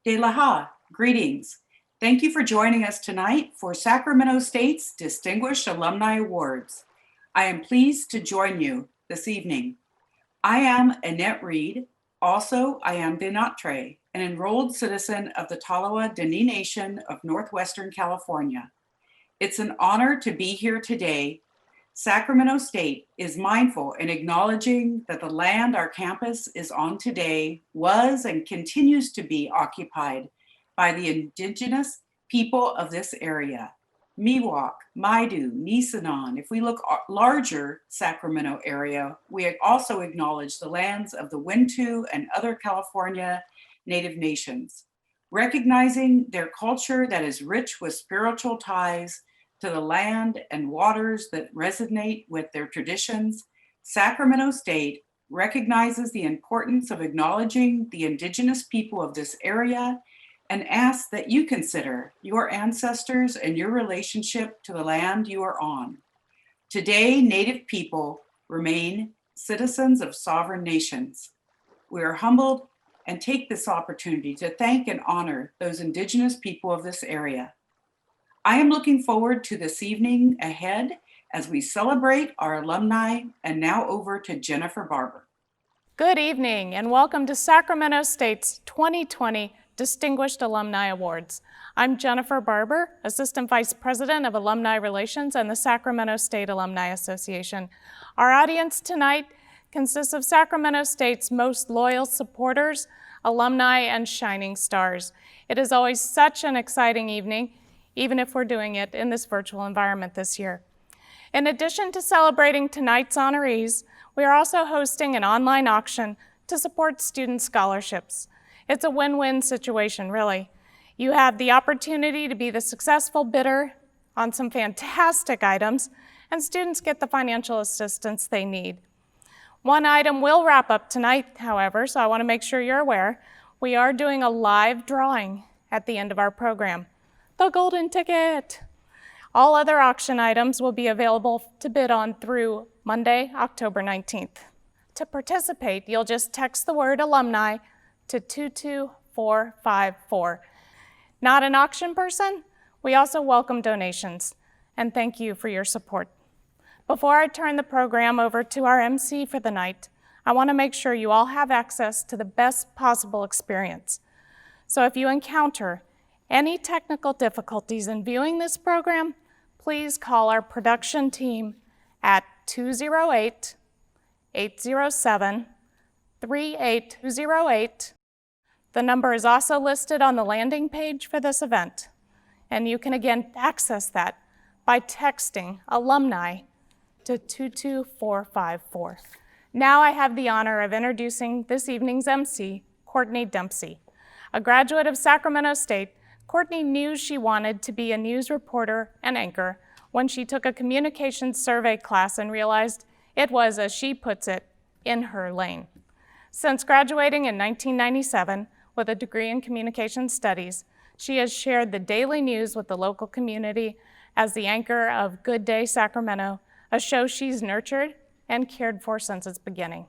De la Ha, greetings. Thank you for joining us tonight for Sacramento State's Distinguished Alumni Awards. I am pleased to join you this evening. I am Annette Reed. Also, I am de Notre, an enrolled citizen of the Tolowa Dene Nation of Northwestern California. It's an honor to be here today. Sacramento State is mindful in acknowledging that the land our campus is on today was and continues to be occupied by the indigenous people of this area. Miwok, Maidu, Nisenan. If we look larger Sacramento area, we also acknowledge the lands of the Wintu and other California Native nations, recognizing their culture that is rich with spiritual ties to the land and waters that resonate with their traditions. Sacramento State recognizes the importance of acknowledging the indigenous people of this area and asks that you consider your ancestors and your relationship to the land you are on. Today, Native people remain citizens of sovereign nations. We are humbled and take this opportunity to thank and honor those indigenous people of this area. I am looking forward to this evening ahead as we celebrate our alumni, and now over to Jennifer Barber. Good evening and welcome to Sacramento State's 2020 Distinguished Alumni Awards. I'm Jennifer Barber, Assistant Vice President of Alumni Relations and the Sacramento State Alumni Association. Our audience tonight consists of Sacramento State's most loyal supporters, alumni, and shining stars. It is always such an exciting evening, even if we're doing it in this virtual environment this year. In addition to celebrating tonight's honorees, we are also hosting an online auction to support student scholarships. It's a win-win situation, really. You have the opportunity to be the successful bidder on some fantastic items, and students get the financial assistance they need. One item will wrap up tonight, however, so I want to make sure you're aware. We are doing a live drawing at the end of our program. The golden ticket. All other auction items will be available to bid on through Monday, October 19th. To participate, you'll just text the word alumni to 22454. Not an auction person? We also welcome donations, and thank you for your support. Before I turn the program over to our MC for the night, I want to make sure you all have access to the best possible experience. So if you encounter any technical difficulties in viewing this program, please call our production team at 208-807-3808. The number is also listed on the landing page for this event, and you can again access that by texting alumni to 22454. Now I have the honor of introducing this evening's MC, Courtney Dempsey. A graduate of Sacramento State, Courtney knew she wanted to be a news reporter and anchor when she took a communications survey class and realized it was, as she puts it, in her lane. Since graduating in 1997 with a degree in communication studies, she has shared the daily news with the local community as the anchor of Good Day Sacramento, a show she's nurtured and cared for since its beginning.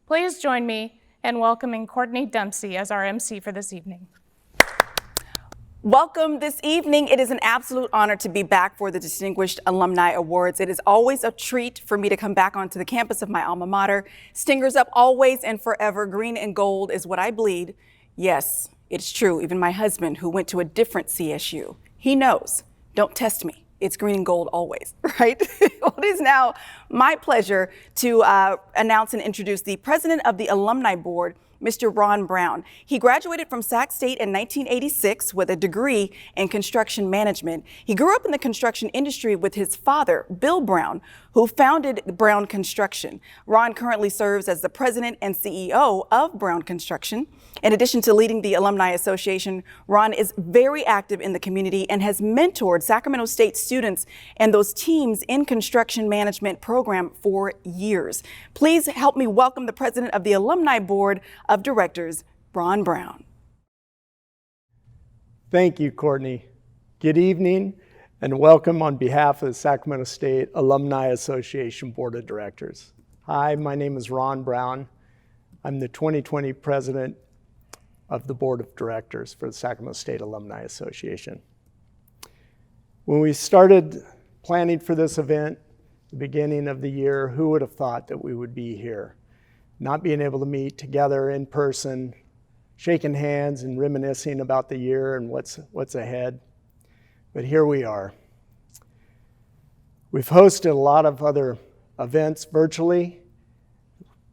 Please join me in welcoming Courtney Dempsey as our MC for this evening. Welcome this evening. It is an absolute honor to be back for the Distinguished Alumni Awards. It is always a treat for me to come back onto the campus of my alma mater. Stingers up always and forever. Green and gold is what I bleed. Yes, it's true. Even my husband, who went to a different CSU, he knows. Don't test me. It's green and gold always, right? Well, it is now my pleasure to announce and introduce the president of the Alumni Board, Mr. Ron Brown. He graduated from Sac State in 1986 with a degree in construction management. He grew up in the construction industry with his father, Bill Brown, who founded Brown Construction. Ron currently serves as the president and CEO of Brown Construction. In addition to leading the Alumni Association, Ron is very active in the community and has mentored Sacramento State students and those teams in construction management program for years. Please help me welcome the president of the Alumni Board of Directors, Ron Brown. Thank you, Courtney. Good evening and welcome on behalf of the Sacramento State Alumni Association Board of Directors. Hi, my name is Ron Brown. I'm the 2020 president of the Board of Directors for the Sacramento State Alumni Association. When we started planning for this event, the beginning of the year, who would have thought that we would be here? Not being able to meet together in person, shaking hands and reminiscing about the year and what's ahead. But here we are. We've hosted a lot of other events virtually,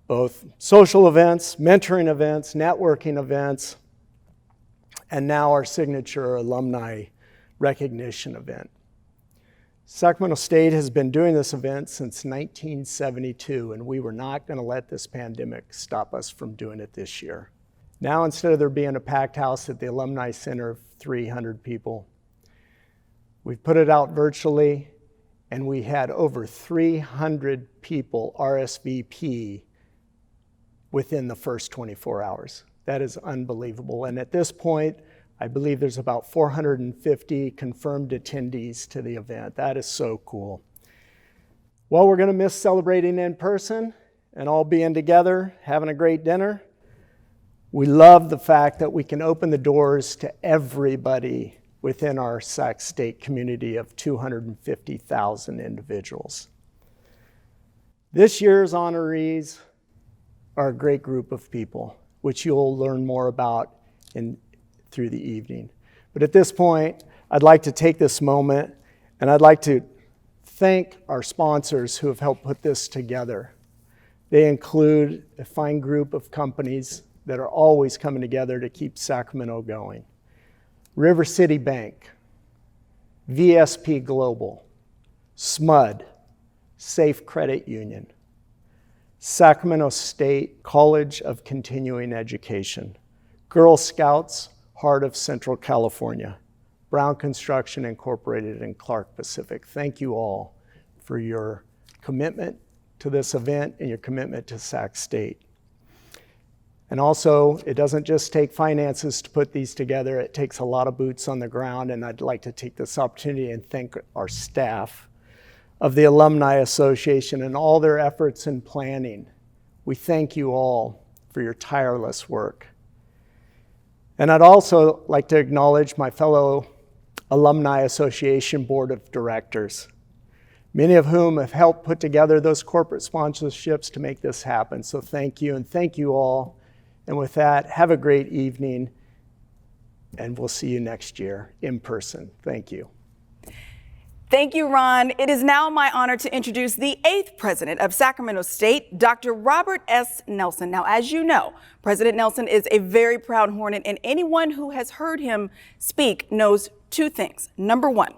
both social events, mentoring events, networking events, and now our signature alumni recognition event. Sacramento State has been doing this event since 1972, and we were not going to let this pandemic stop us from doing it this year. Now, instead of there being a packed house at the Alumni Center of 300 people, we've put it out virtually, and we had over 300 people RSVP within the first 24 hours. That is unbelievable. And at this point, I believe there's about 450 confirmed attendees to the event. That is so cool. Well, we're going to miss celebrating in person and all being together, having a great dinner. We love the fact that we can open the doors to everybody within our Sac State community of 250,000 individuals. This year's honorees are a great group of people, which you'll learn more about through the evening. But at this point, I'd like to take this moment and I'd like to thank our sponsors who have helped put this together. They include a fine group of companies that are always coming together to keep Sacramento going. River City Bank, VSP Global, SMUD, Safe Credit Union, Sacramento State College of Continuing Education, Girl Scouts, Heart of Central California, Brown Construction Incorporated, and Clark Pacific. Thank you all for your commitment to this event and your commitment to Sac State. And also, it doesn't just take finances to put these together, it takes a lot of boots on the ground, and I'd like to take this opportunity and thank our staff of the Alumni Association and all their efforts in planning. We thank you all for your tireless work. And I'd also like to acknowledge my fellow Alumni Association Board of Directors, many of whom have helped put together those corporate sponsorships to make this happen. So thank you, and thank you all. And with that, have a great evening, and we'll see you next year in person. Thank you. Thank you, Ron. It is now my honor to introduce the 8th president of Sacramento State, Dr. Robert S. Nelson. Now, as you know, President Nelson is a very proud Hornet, and anyone who has heard him speak knows two things. Number one,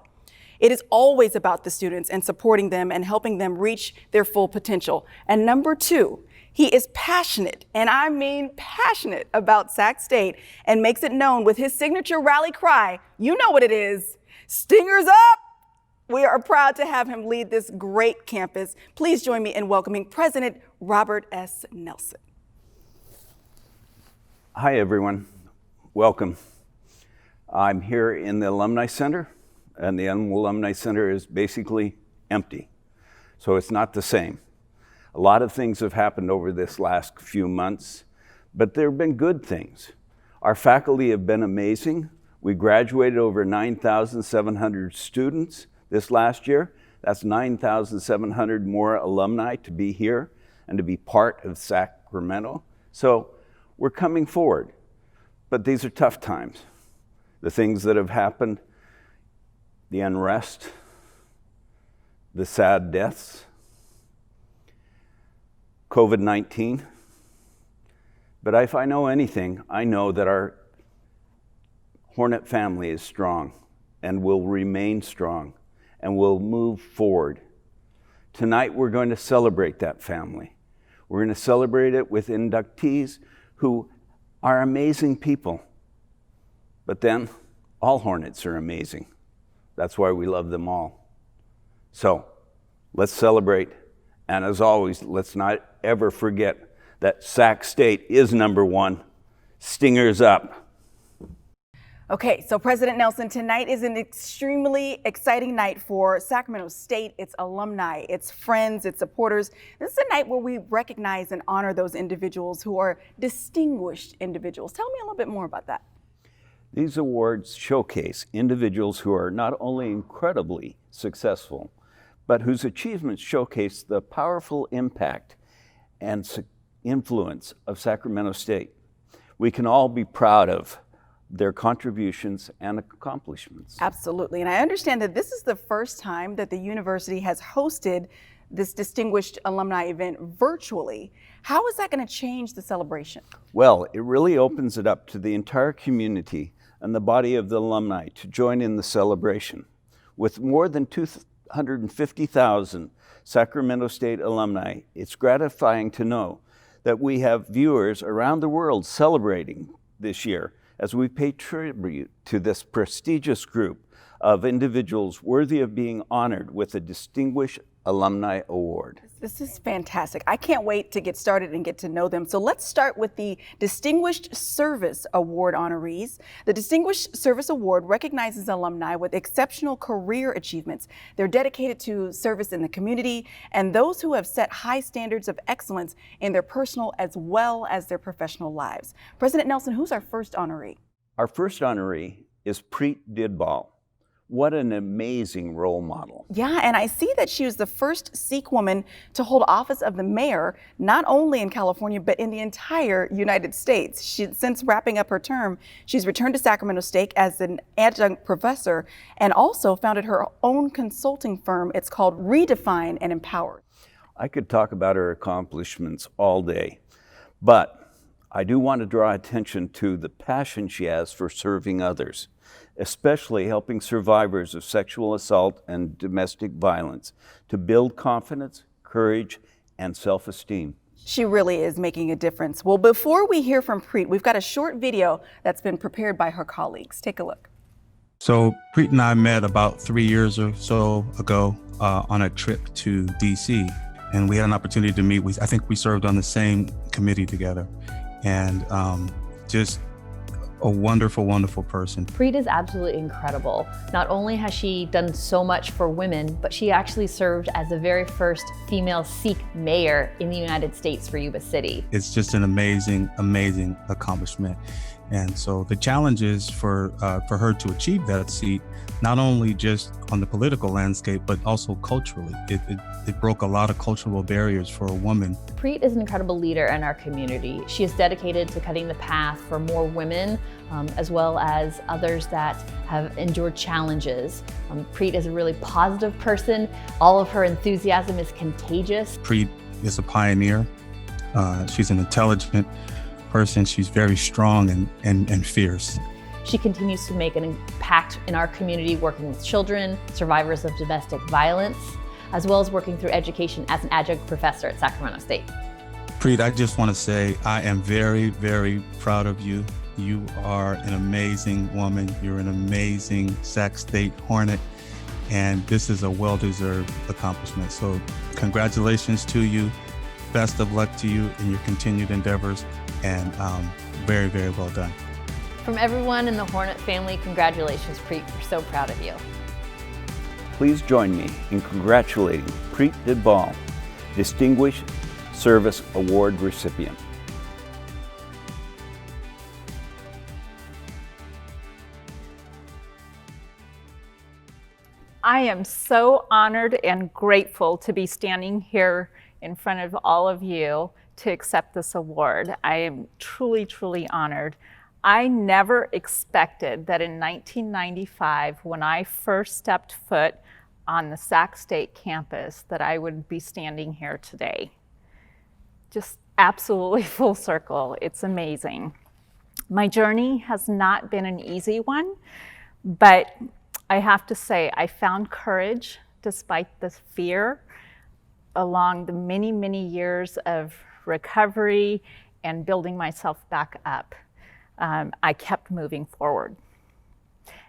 it is always about the students and supporting them and helping them reach their full potential. And number two, he is passionate, and I mean passionate, about Sac State and makes it known with his signature rally cry. You know what it is. Stingers up! We are proud to have him lead this great campus. Please join me in welcoming President Robert S. Nelson. Hi, everyone. Welcome. I'm here in the Alumni Center, and the Alumni Center is basically empty, so it's not the same. A lot of things have happened over this last few months, but there have been good things. Our faculty have been amazing. We graduated over 9,700 students this last year. That's 9,700 more alumni to be here and to be part of Sacramento. So we're coming forward, but these are tough times. The things that have happened, the unrest, the sad deaths, COVID-19. But if I know anything, I know that our Hornet family is strong and will remain strong and will move forward. Tonight we're going to celebrate that family. We're going to celebrate it with inductees who are amazing people. But then all Hornets are amazing. That's why we love them all. So let's celebrate. And as always, let's not ever forget that Sac State is number one. Stingers up. Okay, so President Nelson, tonight is an extremely exciting night for Sacramento State, its alumni, its friends, its supporters. This is a night where we recognize and honor those individuals who are distinguished individuals. Tell me a little bit more about that. These awards showcase individuals who are not only incredibly successful, but whose achievements showcase the powerful impact and influence of Sacramento State. We can all be proud of their contributions and accomplishments. Absolutely, and I understand that this is the first time that the university has hosted this distinguished alumni event virtually. How is that going to change the celebration? Well, it really opens it up to the entire community and the body of the alumni to join in the celebration. With more than 250,000 Sacramento State alumni, it's gratifying to know that we have viewers around the world celebrating this year as we pay tribute to this prestigious group of individuals worthy of being honored with a Distinguished Alumni Award. This is fantastic. I can't wait to get started and get to know them. So let's start with the Distinguished Service Award honorees. The Distinguished Service Award recognizes alumni with exceptional career achievements. They're dedicated to service in the community and those who have set high standards of excellence in their personal as well as their professional lives. President Nelson, who's our first honoree? Our first honoree is Preet Didbal. What an amazing role model. Yeah, and I see that she was the first Sikh woman to hold office of the mayor, not only in California, but in the entire United States. Since wrapping up her term, she's returned to Sacramento State as an adjunct professor and also founded her own consulting firm. It's called Redefine and Empower. I could talk about her accomplishments all day, but I do want to draw attention to the passion she has for serving others, especially helping survivors of sexual assault and domestic violence to build confidence, courage, and self-esteem. She really is making a difference. Well, before we hear from Preet, we've got a short video that's been prepared by her colleagues. Take a look. So Preet and I met about 3 years or so ago on a trip to DC, and we had an opportunity to meet. I think we served on the same committee together, and just a wonderful, wonderful person. Preet is absolutely incredible. Not only has she done so much for women, but she actually served as the very first female Sikh mayor in the United States for Yuba City. It's just an amazing, amazing accomplishment. And so the challenge is for her to achieve that seat, not only just on the political landscape, but also culturally. It broke a lot of cultural barriers for a woman. Preet is an incredible leader in our community. She is dedicated to cutting the path for more women, as well as others that have endured challenges. Preet is a really positive person. All of her enthusiasm is contagious. Preet is a pioneer. She's an intelligent person. She's very strong and fierce. She continues to make an impact in our community, working with children, survivors of domestic violence, as well as working through education as an adjunct professor at Sacramento State. Preet, I just want to say I am very, very proud of you. You are an amazing woman. You're an amazing Sac State Hornet, and this is a well-deserved accomplishment. So congratulations to you. Best of luck to you in your continued endeavors, and very, very well done. From everyone in the Hornet family, congratulations, Preet. We're so proud of you. Please join me in congratulating Preet Didbal, Distinguished Service Award recipient. I am so honored and grateful to be standing here in front of all of you to accept this award. I am truly, truly honored. I never expected that in 1995, when I first stepped foot on the Sac State campus, that I would be standing here today. Just absolutely full circle. It's amazing. My journey has not been an easy one, but I have to say I found courage despite the fear along the many, many years of recovery and building myself back up. I kept moving forward.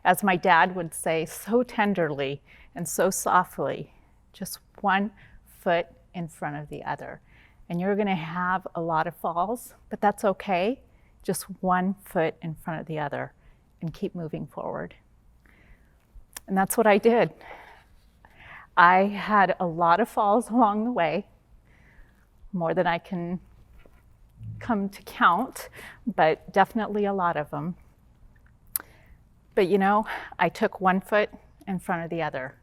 As my dad would say so tenderly and so softly, just one foot in front of the other. And you're gonna have a lot of falls, but that's okay. Just one foot in front of the other. and keep moving forward. And that's what I did. I had a lot of falls along the way, more than I can come to count, but definitely a lot of them. But you know, I took one foot in front of the other,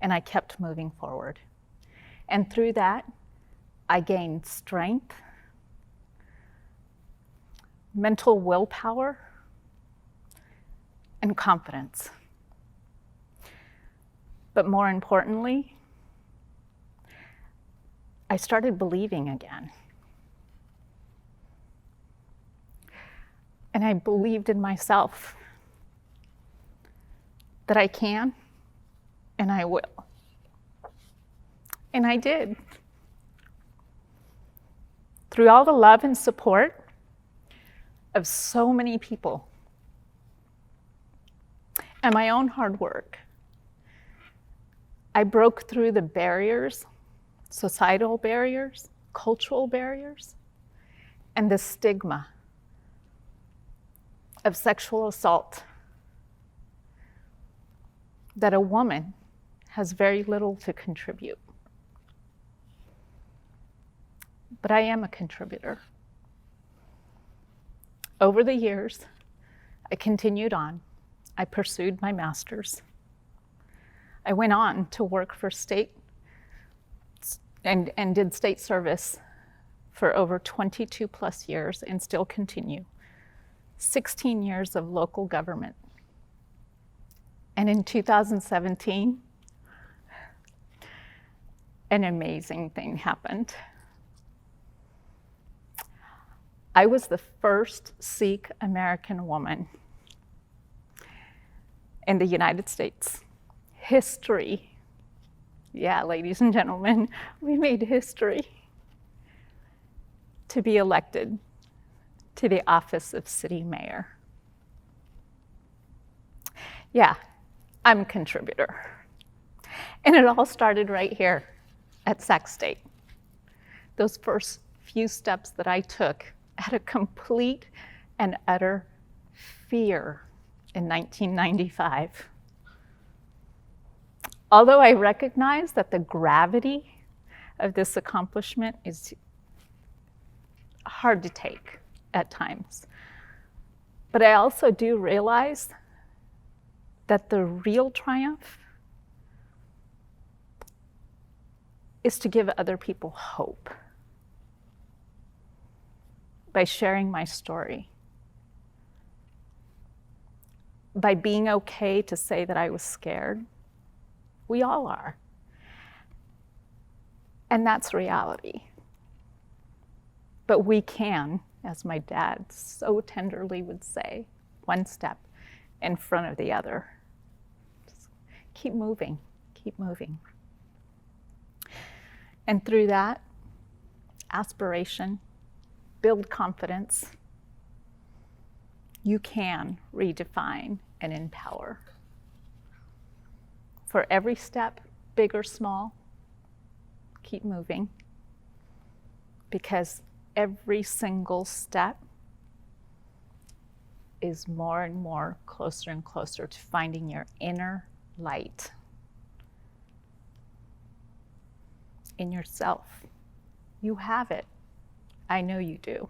and I kept moving forward. And through that, I gained strength, mental willpower, and confidence. But more importantly, I started believing again. And I believed in myself that I can and I will. And I did. Through all the love and support of so many people and my own hard work, I broke through the barriers, societal barriers, cultural barriers, and the stigma of sexual assault, that a woman has very little to contribute. But I am a contributor. Over the years, I continued on. I pursued my master's. I went on to work for state and did state service for over 22 plus years and still continue. 16 years of local government. And in 2017, an amazing thing happened. I was the first Sikh American woman in the United States. History. Yeah, ladies and gentlemen, we made history to be elected to the office of city mayor. Yeah, I'm a contributor. And it all started right here at Sac State. Those first few steps that I took at a complete and utter fear in 1995. Although I recognize that the gravity of this accomplishment is hard to take at times, but I also do realize that the real triumph is to give other people hope by sharing my story, by being okay to say that I was scared. We all are. And that's reality. But we can, as my dad so tenderly would say, one step in front of the other. Just keep moving, keep moving. And through that, aspiration, build confidence, you can redefine and empower. For every step, big or small, keep moving, because every single step is more and more closer and closer to finding your inner light in yourself. You have it. I know you do.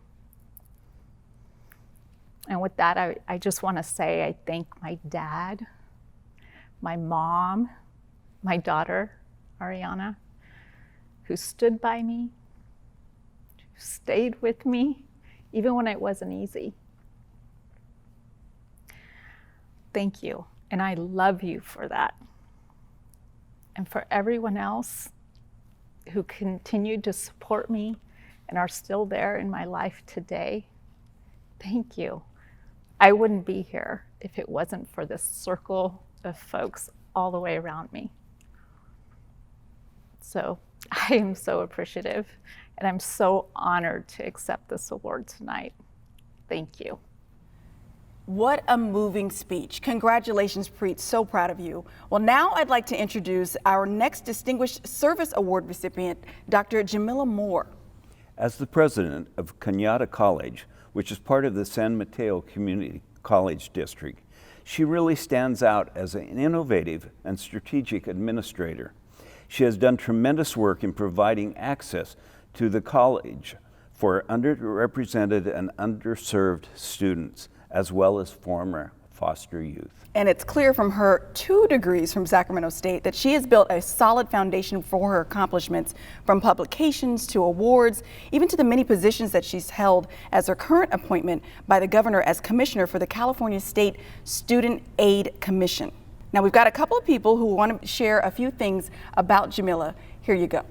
And with that, I just want to say I thank my dad, my mom, my daughter, Ariana, who stood by me, who stayed with me, even when it wasn't easy. Thank you, and I love you for that. And for everyone else who continued to support me and are still there in my life today, thank you. I wouldn't be here if it wasn't for this circle of folks all the way around me. So I am so appreciative, and I'm so honored to accept this award tonight. Thank you. What a moving speech. Congratulations, Preet. So proud of you. Well, now I'd like to introduce our next Distinguished Service Award recipient, Dr. Jamila Moore. As the president of Cañada College, which is part of the San Mateo Community College District, She really stands out as an innovative and strategic administrator. She has done tremendous work in providing access to the college for underrepresented and underserved students, as well as former foster youth. And it's clear from her 2 degrees from Sacramento State that she has built a solid foundation for her accomplishments, from publications to awards, even to the many positions that she's held as her current appointment by the governor as commissioner for the California State Student Aid Commission. Now, we've got a couple of people who want to share a few things about Jamila. Here you go.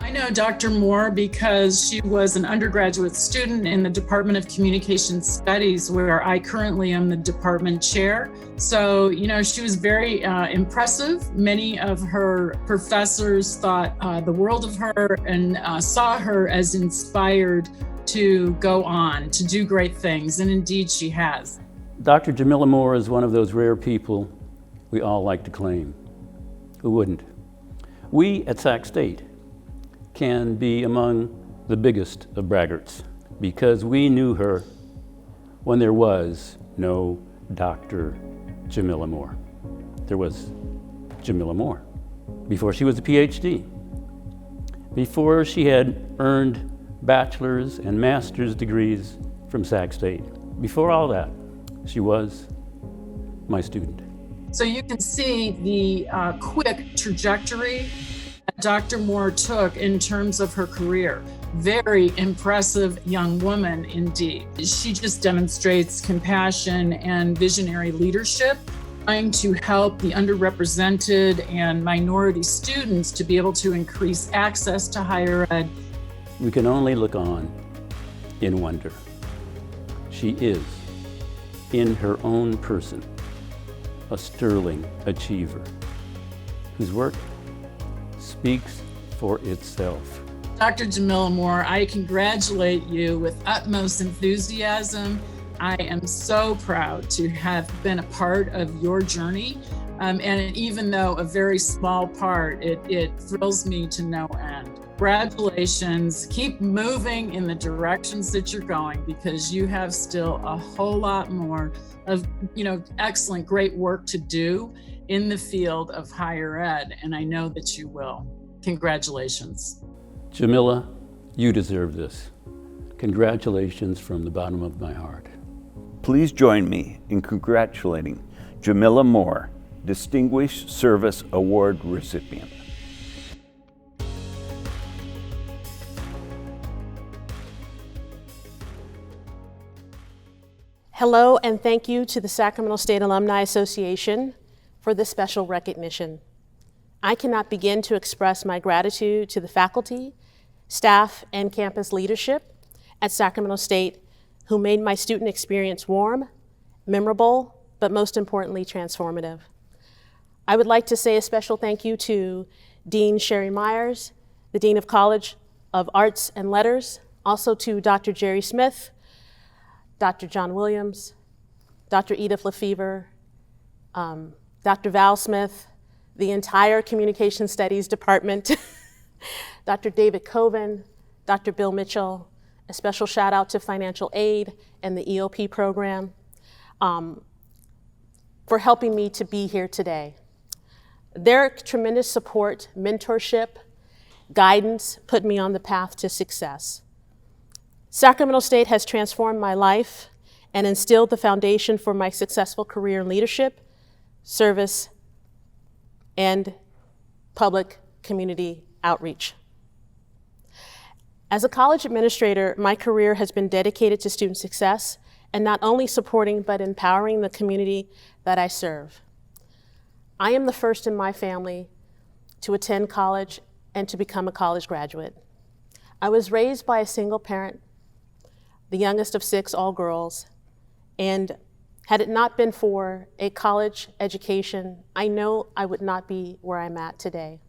I know Dr. Moore because she was an undergraduate student in the Department of Communication Studies, where I currently am the department chair. So, she was very impressive. Many of her professors thought the world of her and saw her as inspired to go on, to do great things. And indeed, she has. Dr. Jamila Moore is one of those rare people we all like to claim. Who wouldn't? We at Sac State can be among the biggest of braggarts because we knew her when there was no Dr. Jamila Moore. There was Jamila Moore before she was a PhD, before she had earned bachelor's and master's degrees from Sac State. Before all that, she was my student. So you can see the quick trajectory that Dr. Moore took in terms of her career. Very impressive young woman indeed. She just demonstrates compassion and visionary leadership, trying to help the underrepresented and minority students to be able to increase access to higher ed. We can only look on in wonder. She is, in her own person, a sterling achiever whose work speaks for itself. Dr. Jamila Moore, I congratulate you with utmost enthusiasm. I am so proud to have been a part of your journey. And even though a very small part, it thrills me to no end. Congratulations. Keep moving in the directions that you're going, because you have still a whole lot more of, excellent, great work to do in the field of higher ed, and I know that you will. Congratulations. Jamila, you deserve this. Congratulations from the bottom of my heart. Please join me in congratulating Jamila Moore, Distinguished Service Award recipient. Hello, and thank you to the Sacramento State Alumni Association for this special recognition. I cannot begin to express my gratitude to the faculty, staff, and campus leadership at Sacramento State who made my student experience warm, memorable, but most importantly, transformative. I would like to say a special thank you to Dean Sherry Myers, the Dean of College of Arts and Letters, also to Dr. Jerry Smith, Dr. John Williams, Dr. Edith Lefevre, Dr. Val Smith, the entire Communication Studies Department, Dr. David Coven, Dr. Bill Mitchell, a special shout out to financial aid and the EOP program for helping me to be here today. Their tremendous support, mentorship, guidance put me on the path to success. Sacramento State has transformed my life and instilled the foundation for my successful career in leadership, service, and public community outreach. As a college administrator, my career has been dedicated to student success and not only supporting but empowering the community that I serve. I am the first in my family to attend college and to become a college graduate. I was raised by a single parent, the youngest of 6 all girls, and had it not been for a college education, I know I would not be where I'm at today.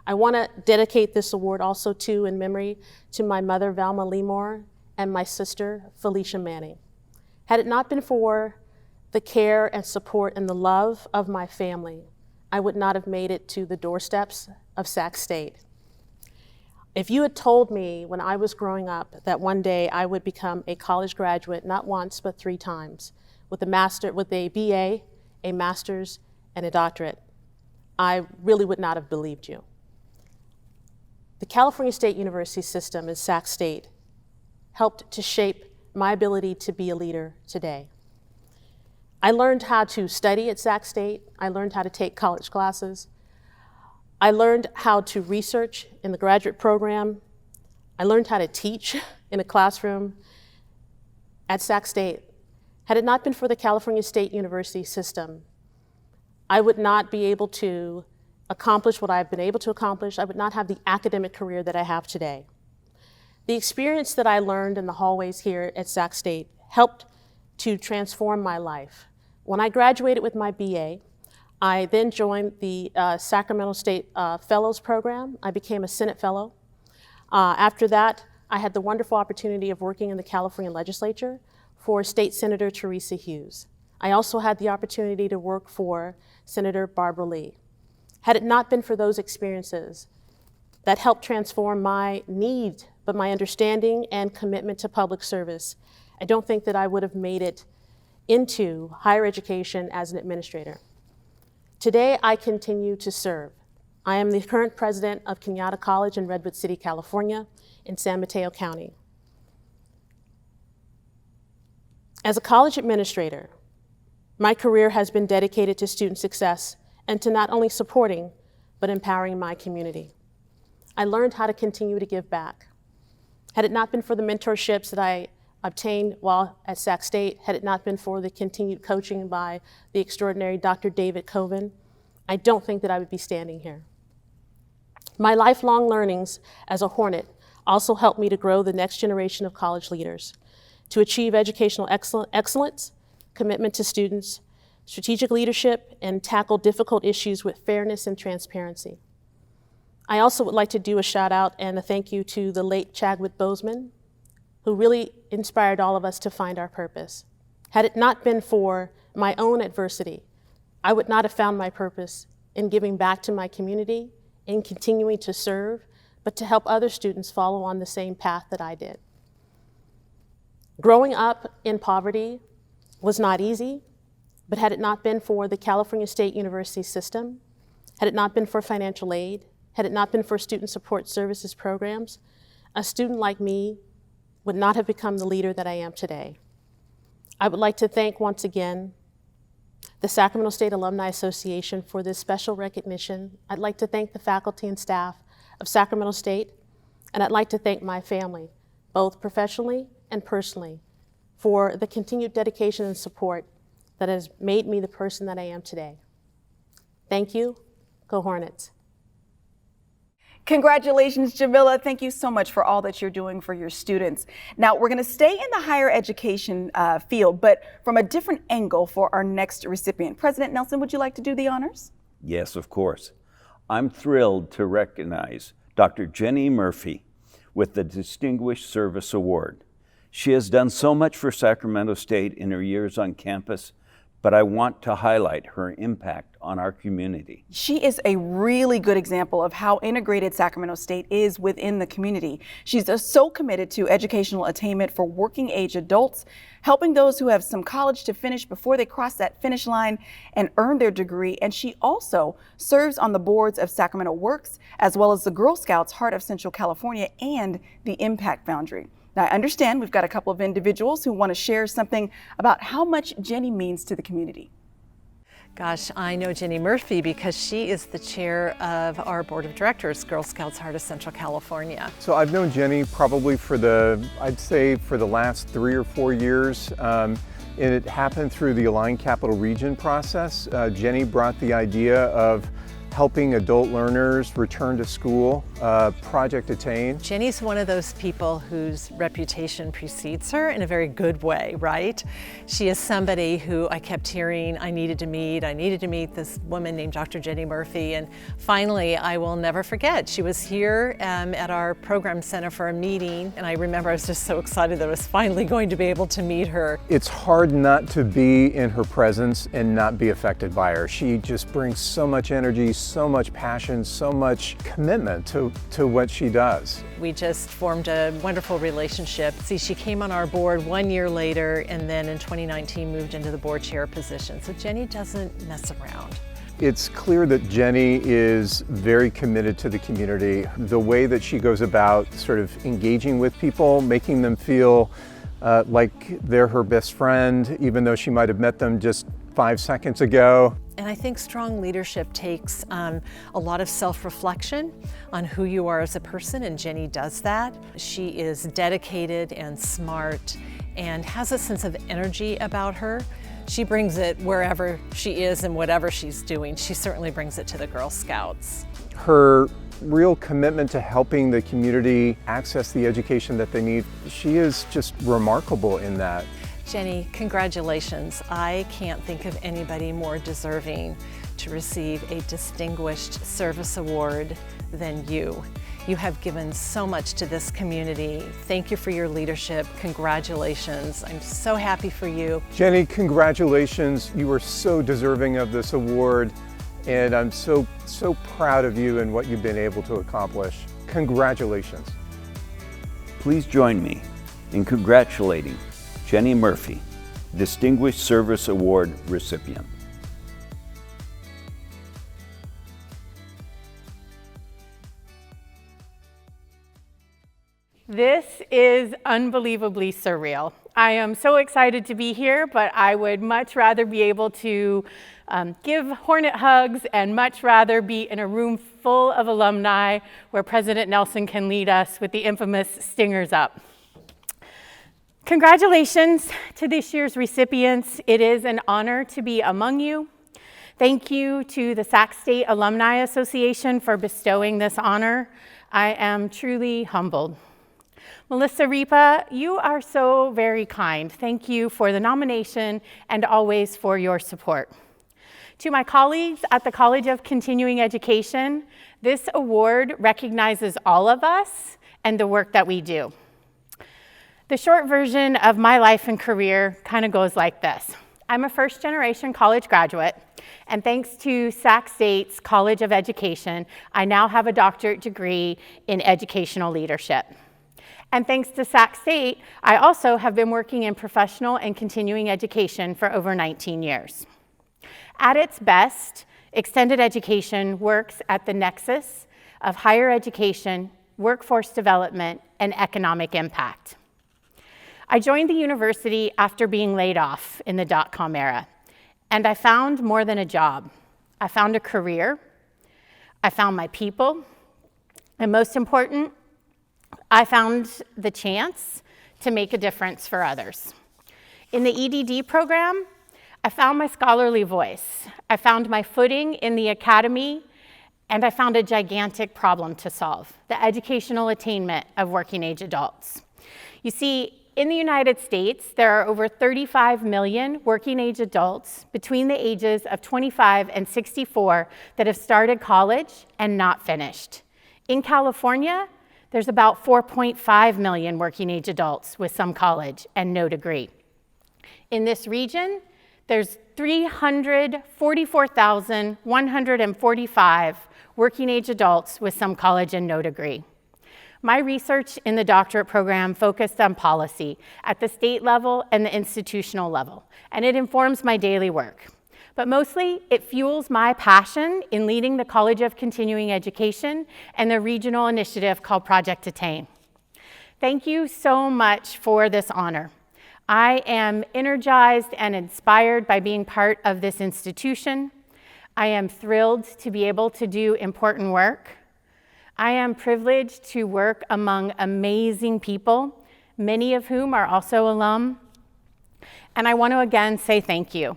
I want to dedicate this award also in memory to my mother, Valma Leemore, and my sister, Felicia Manning. Had it not been for the care and support and the love of my family, I would not have made it to the doorsteps of Sac State. If you had told me when I was growing up that one day I would become a college graduate, not once, but 3 times, with a BA, a master's, and a doctorate, I really would not have believed you. The California State University system in Sac State helped to shape my ability to be a leader today. I learned how to study at Sac State. I learned how to take college classes. I learned how to research in the graduate program. I learned how to teach in a classroom at Sac State. Had it not been for the California State University system, I would not be able to accomplish what I've been able to accomplish. I would not have the academic career that I have today. The experience that I learned in the hallways here at Sac State helped to transform my life. When I graduated with my BA, I then joined the Sacramento State Fellows Program. I became a Senate Fellow. After that, I had the wonderful opportunity of working in the California legislature for State Senator Teresa Hughes. I also had the opportunity to work for Senator Barbara Lee. Had it not been for those experiences that helped transform my need, but my understanding and commitment to public service, I don't think that I would have made it into higher education as an administrator. Today, I continue to serve. I am the current president of Kenyatta College in Redwood City, California, in San Mateo County. As a college administrator, my career has been dedicated to student success and to not only supporting, but empowering my community. I learned how to continue to give back. Had it not been for the mentorships that I obtained while at Sac State, had it not been for the continued coaching by the extraordinary Dr. David Coven, I don't think that I would be standing here. My lifelong learnings as a Hornet also helped me to grow the next generation of college leaders, to achieve educational excellence, commitment to students, strategic leadership, and tackle difficult issues with fairness and transparency. I also would like to do a shout out and a thank you to the late Chadwick Boseman, who really inspired all of us to find our purpose. Had it not been for my own adversity, I would not have found my purpose in giving back to my community, in continuing to serve, but to help other students follow on the same path that I did. Growing up in poverty was not easy, but had it not been for the California State University system, had it not been for financial aid, had it not been for student support services programs, a student like me would not have become the leader that I am today. I would like to thank once again the Sacramento State Alumni Association for this special recognition. I'd like to thank the faculty and staff of Sacramento State, and I'd like to thank my family, both professionally and personally, for the continued dedication and support that has made me the person that I am today. Thank you. Go Hornets. Congratulations, Jamila. Thank you so much for all that you're doing for your students. Now, we're going to stay in the higher education field, but from a different angle for our next recipient. President Nelson, would you like to do the honors? Yes, of course. I'm thrilled to recognize Dr. Jenny Murphy with the Distinguished Service Award. She has done so much for Sacramento State in her years on campus, but I want to highlight her impact on our community. She is a really good example of how integrated Sacramento State is within the community. She's so committed to educational attainment for working age adults, helping those who have some college to finish before they cross that finish line and earn their degree. And she also serves on the boards of Sacramento Works, as well as the Girl Scouts Heart of Central California and the Impact Foundry. Now, I understand we've got a couple of individuals who want to share something about how much Jenny means to the community. Gosh, I know Jenny Murphy because she is the chair of our board of directors, Girl Scouts Heart of Central California. So I've known Jenny probably I'd say for the last 3 or 4 years. And it happened through the Aligned Capital Region process. Jenny brought the idea of helping adult learners return to school, Project Attain. Jenny's one of those people whose reputation precedes her in a very good way, right? She is somebody who I kept hearing I needed to meet this woman named Dr. Jenny Murphy, and finally I will never forget. She was here at our program center for a meeting, and I remember I was just so excited that I was finally going to be able to meet her. It's hard not to be in her presence and not be affected by her. She just brings so much energy, so much passion, so much commitment to what she does. We just formed a wonderful relationship. See, she came on our board 1 year later, and then in 2019 moved into the board chair position. So Jenny doesn't mess around. It's clear that Jenny is very committed to the community. The way that she goes about sort of engaging with people, making them feel like they're her best friend, even though she might have met them just 5 seconds ago. And I think strong leadership takes a lot of self-reflection on who you are as a person, and Jenny does that. She is dedicated and smart and has a sense of energy about her. She brings it wherever she is and whatever she's doing. She certainly brings it to the Girl Scouts. Her real commitment to helping the community access the education that they need, she is just remarkable in that. Jenny, congratulations. I can't think of anybody more deserving to receive a Distinguished Service Award than you. You have given so much to this community. Thank you for your leadership. Congratulations. I'm so happy for you. Jenny, congratulations. You are so deserving of this award, and I'm so proud of you and what you've been able to accomplish. Congratulations. Please join me in congratulating Jenny Murphy, Distinguished Service Award recipient. This is unbelievably surreal. I am so excited to be here, but I would much rather be able to give Hornet hugs and much rather be in a room full of alumni where President Nelson can lead us with the infamous Stingers Up. Congratulations to this year's recipients. It is an honor to be among you. Thank you to the Sac State Alumni Association for bestowing this honor. I am truly humbled. Melissa Ripa, you are so very kind. Thank you for the nomination and always for your support. To my colleagues at the College of Continuing Education, this award recognizes all of us and the work that we do. The short version of my life and career kind of goes like this. I'm a first-generation college graduate, and thanks to Sac State's College of Education, I now have a doctorate degree in educational leadership. And thanks to Sac State, I also have been working in professional and continuing education for over 19 years. At its best, extended education works at the nexus of higher education, workforce development, and economic impact. I joined the university after being laid off in the dot-com era, and I found more than a job. I found a career, I found my people, and most important, I found the chance to make a difference for others. In the EDD program, I found my scholarly voice. I found my footing in the academy, and I found a gigantic problem to solve, the educational attainment of working age adults. You see, in the United States, there are over 35 million working age adults between the ages of 25 and 64 that have started college and not finished. In California, there's about 4.5 million working age adults with some college and no degree. In this region, there's 344,145 working age adults with some college and no degree. My research in the doctorate program focused on policy at the state level and the institutional level, and it informs my daily work. But mostly, it fuels my passion in leading the College of Continuing Education and the regional initiative called Project Attain. Thank you so much for this honor. I am energized and inspired by being part of this institution. I am thrilled to be able to do important work. I am privileged to work among amazing people, many of whom are also alum. And I want to again say thank you.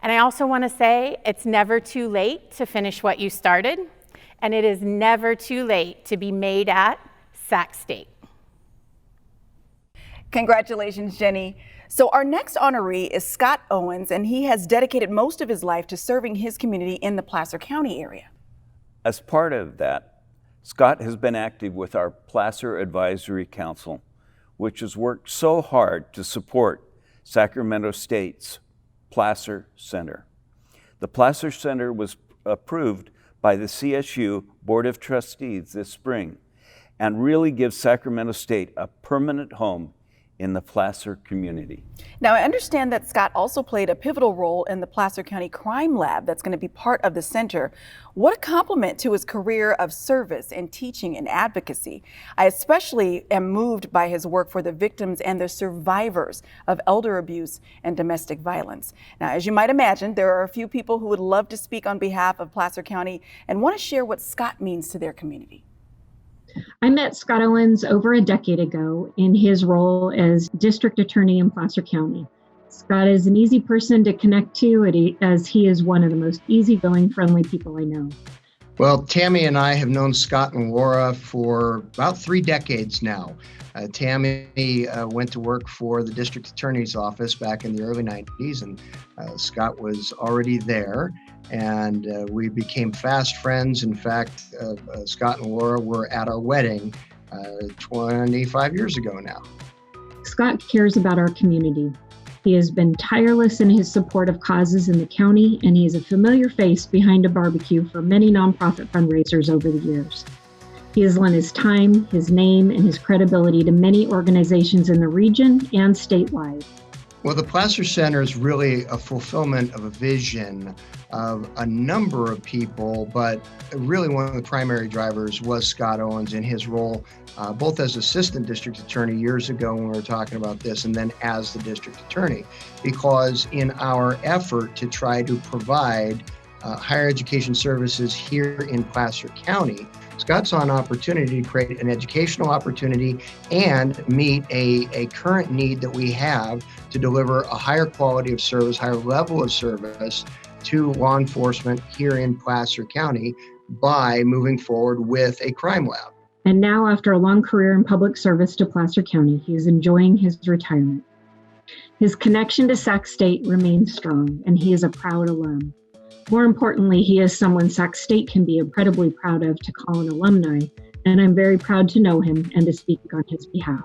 And I also want to say it's never too late to finish what you started, and it is never too late to be made at Sac State. Congratulations, Jenny. So our next honoree is Scott Owens, and he has dedicated most of his life to serving his community in the Placer County area. As part of that, Scott has been active with our Placer Advisory Council, which has worked so hard to support Sacramento State's Placer Center. The Placer Center was approved by the CSU Board of Trustees this spring and really give Sacramento State a permanent home in the Placer community. Now, I understand that Scott also played a pivotal role in the Placer County Crime Lab that's going to be part of the center. What a compliment to his career of service and teaching and advocacy. I especially am moved by his work for the victims and the survivors of elder abuse and domestic violence. Now, as you might imagine, there are a few people who would love to speak on behalf of Placer County and want to share what Scott means to their community. I met Scott Owens over a decade ago in his role as district attorney in Placer County. Scott is an easy person to connect to as he is one of the most easygoing, friendly people I know. Well, Tammy and I have known Scott and Laura for about 3 decades now. Tammy went to work for the district attorney's office back in the early 90s, and Scott was already there. And we became fast friends. In fact, Scott and Laura were at our wedding 25 years ago now. Scott cares about our community. He has been tireless in his support of causes in the county, and he is a familiar face behind a barbecue for many nonprofit fundraisers over the years. He has lent his time, his name, and his credibility to many organizations in the region and statewide. Well, the Placer Center is really a fulfillment of a vision of a number of people, but really one of the primary drivers was Scott Owens in his role, both as assistant district attorney years ago when we were talking about this, and then as the district attorney, because in our effort to try to provide higher education services here in Placer County, Scott saw an opportunity to create an educational opportunity and meet a current need that we have to deliver a higher quality of service, higher level of service to law enforcement here in Placer County by moving forward with a crime lab. And now, after a long career in public service to Placer County, he is enjoying his retirement. His connection to Sac State remains strong, and he is a proud alum. More importantly, he is someone Sac State can be incredibly proud of to call an alumni, and I'm very proud to know him and to speak on his behalf.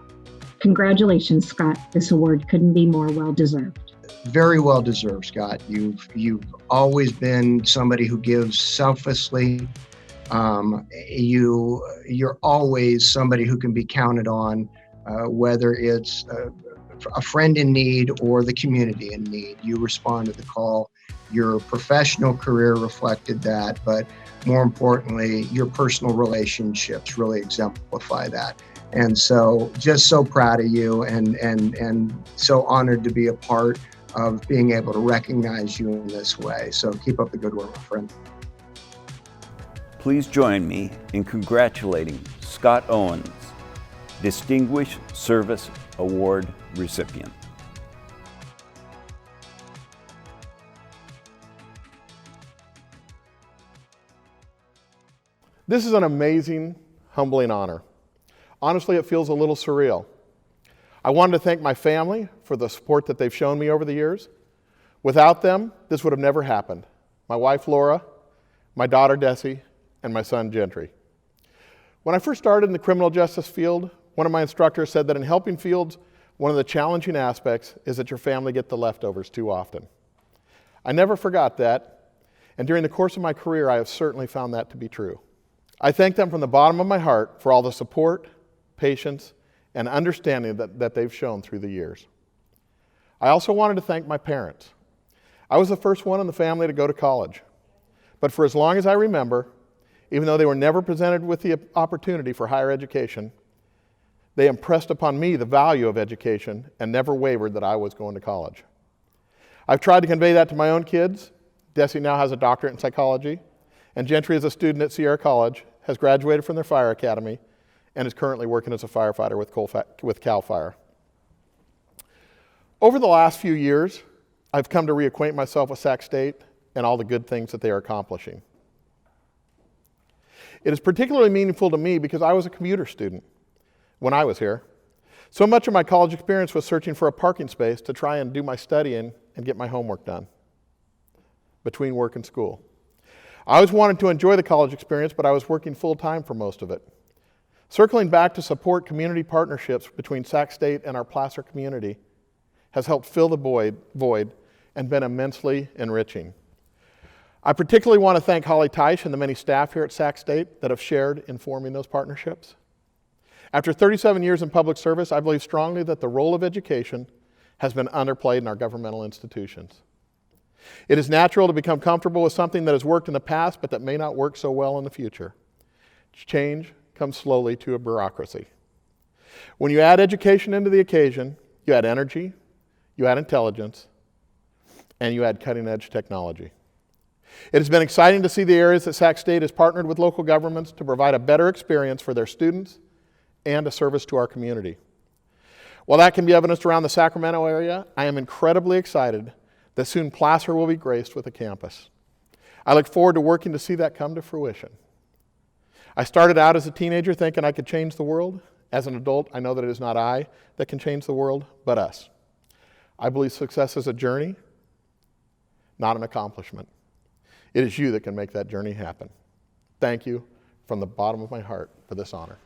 Congratulations, Scott. This award couldn't be more well-deserved. Very well deserved, Scott. You've always been somebody who gives selflessly. You're always somebody who can be counted on, whether it's a friend in need or the community in need. You respond to the call. Your professional career reflected that, but more importantly, your personal relationships really exemplify that. And so just so proud of you and so honored to be a part of being able to recognize you in this way. So keep up the good work, my friend. Please join me in congratulating Scott Owens, Distinguished Service Award recipient. This is an amazing, humbling honor. Honestly, it feels a little surreal. I wanted to thank my family for the support that they've shown me over the years. Without them, this would have never happened. My wife, Laura, my daughter, Desi, and my son, Gentry. When I first started in the criminal justice field, one of my instructors said that in helping fields, one of the challenging aspects is that your family get the leftovers too often. I never forgot that, and during the course of my career, I have certainly found that to be true. I thank them from the bottom of my heart for all the support, patience, and understanding that they've shown through the years. I also wanted to thank my parents. I was the first one in the family to go to college, but for as long as I remember, even though they were never presented with the opportunity for higher education, they impressed upon me the value of education and never wavered that I was going to college. I've tried to convey that to my own kids. Desi now has a doctorate in psychology, and Gentry is a student at Sierra College, has graduated from their fire academy, and is currently working as a firefighter with CAL FIRE. Over the last few years, I've come to reacquaint myself with Sac State and all the good things that they are accomplishing. It is particularly meaningful to me because I was a commuter student when I was here. So much of my college experience was searching for a parking space to try and do my studying and get my homework done between work and school. I always wanted to enjoy the college experience, but I was working full-time for most of it. Circling back to support community partnerships between Sac State and our Placer community has helped fill the void and been immensely enriching. I particularly want to thank Holly Teich and the many staff here at Sac State that have shared in forming those partnerships. After 37 years in public service, I believe strongly that the role of education has been underplayed in our governmental institutions. It is natural to become comfortable with something that has worked in the past, but that may not work so well in the future. Change comes slowly to a bureaucracy. When you add education into the occasion, you add energy, you add intelligence, and you add cutting-edge technology. It has been exciting to see the areas that Sac State has partnered with local governments to provide a better experience for their students and a service to our community. While that can be evidenced around the Sacramento area, I am incredibly excited that soon Placer will be graced with a campus. I look forward to working to see that come to fruition. I started out as a teenager thinking I could change the world. As an adult, I know that it is not I that can change the world, but us. I believe success is a journey, not an accomplishment. It is you that can make that journey happen. Thank you from the bottom of my heart for this honor.